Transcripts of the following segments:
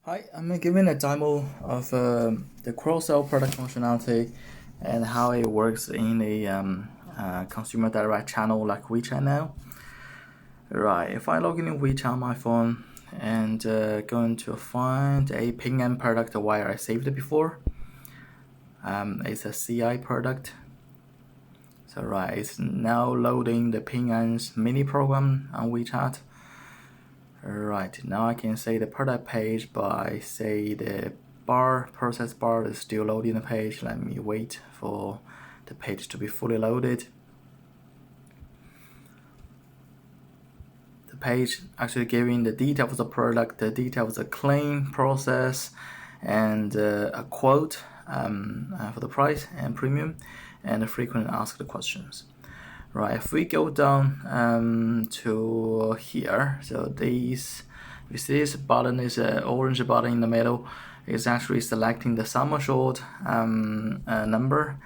Hi, I'm giving a demo of the cross-sell product functionality and how it works in a consumer direct channel like WeChat now. Right, if I log in WeChat on my phone and going to find a Ping An product where I saved it before, it's a CI product. So right, it's now loading the Ping An's mini program on WeChat. Right, now I can say the product page by say the process bar is still loading the page. Let me wait for the page to be fully loaded. The page actually giving the details of the product, the details of the claim process, and a quote for the price and premium, and the frequent asked questions. Right, if we go down to here, so these, you see this button is an orange button in the middle. It's actually selecting the sum assured number.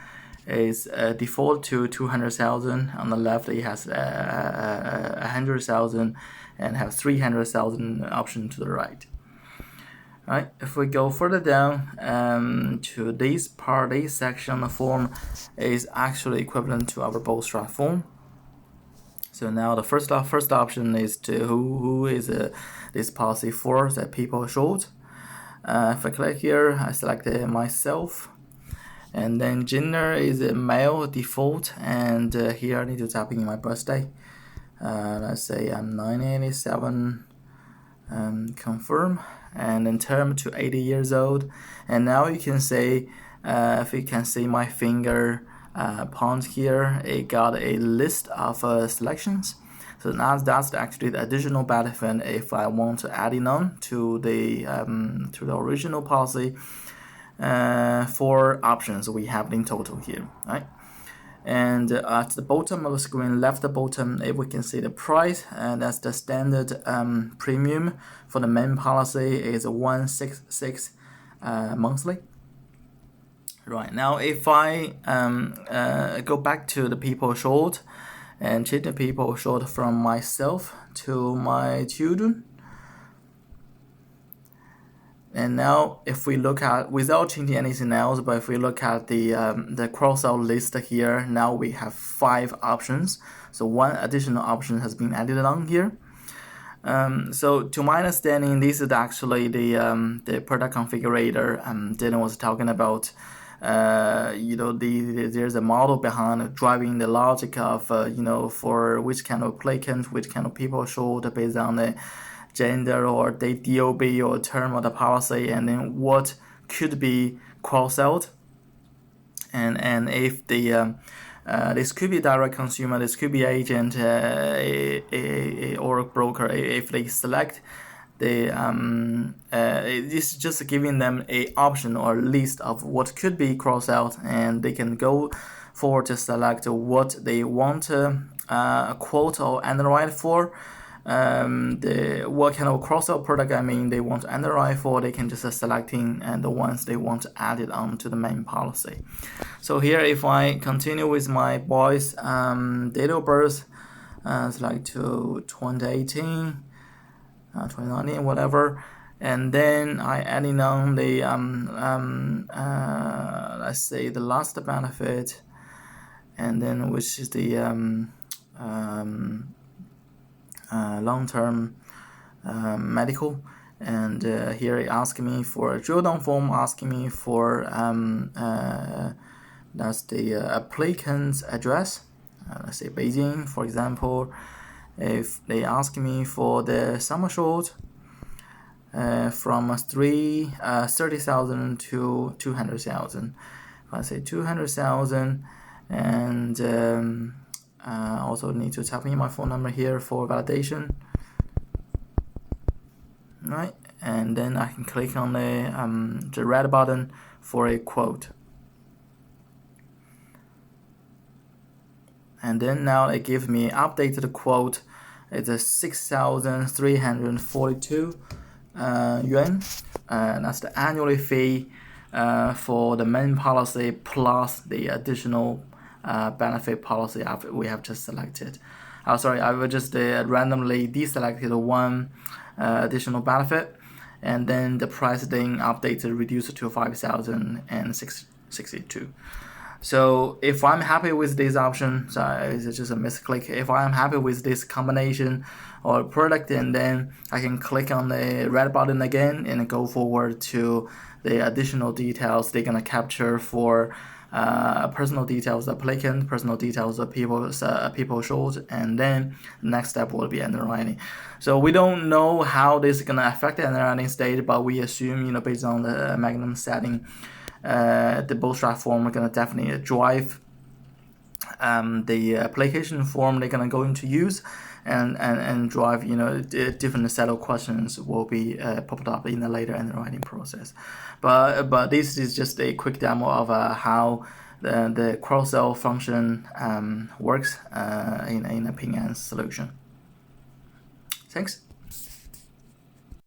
It's default to 200,000. On the left, it has 100,000 and have 300,000 option to the right. Right, if we go further down to this part, this section on the form is actually equivalent to our bootstrap form. So now the first option is to who is this policy for, that people assured. If I click here, I select myself, and then gender is a male default, and here I need to type in my birthday. Let's say I'm 987. Confirm, and then term to 80 years old. And now you can say, if you can see my finger point here, it got a list of selections. So now that's actually the additional benefit if I want to add it on to the original policy. 4 options we have in total here, right? And at the bottom of the screen, left bottom, if we can see the price, and that's the standard premium for the main policy is 166 monthly. Right, now if I go back to the people assured and change the people assured from myself to my children. And now, if we look at, without changing anything else, but if we look at the cross-sell list here, now we have 5 options. So 1 additional option has been added on here. So to my understanding, this is actually the product configurator Dylan was talking about. There's a model behind driving the logic of for which kind of applicant, which kind of people assured based on the gender or the DOB or term of the policy, and then what could be cross-sold, and if the this could be direct consumer, this could be agent or broker. If they select the this is just giving them a option or list of what could be cross-sold, and they can go forward to select what they want to quote or underwrite for. What kind of cross-sell product they want to underwrite for, they can just selecting and the ones they want to add it on to the main policy. So here, if I continue with my boy's date of birth, select to 2018, 2019, whatever, and then I adding on the let's say the last benefit, and then which is the long-term medical, and here it asks me for a drill down form, asking me for that's the applicant's address, let's say Beijing, for example. If they ask me for the sum assured from 30,000 to 200,000, I say 200,000, and also need to type in my phone number here for validation. Right, and then I can click on the red button for a quote. And then now it gives me updated quote. It's a 6,342 yuan. That's the annual fee for the main policy plus the additional benefit policy we have just selected. Sorry, I will just randomly deselected 1 additional benefit, and then the price then updated reduced to 5,062. So if I'm happy with this option, so it's just a misclick. If I'm happy with this combination or product, and then I can click on the red button again and go forward to the additional details they're gonna capture for personal details of applicant, personal details of people short, and then next step will be underwriting. So we don't know how this is gonna affect the underwriting stage, but we assume, based on the Magnum setting, the bootstrap form are gonna definitely drive the application form they're gonna go into use, and drive, different set of questions will be popped up in the later underwriting process. But this is just a quick demo of how the cross-sell function works in a Ping An solution. Thanks.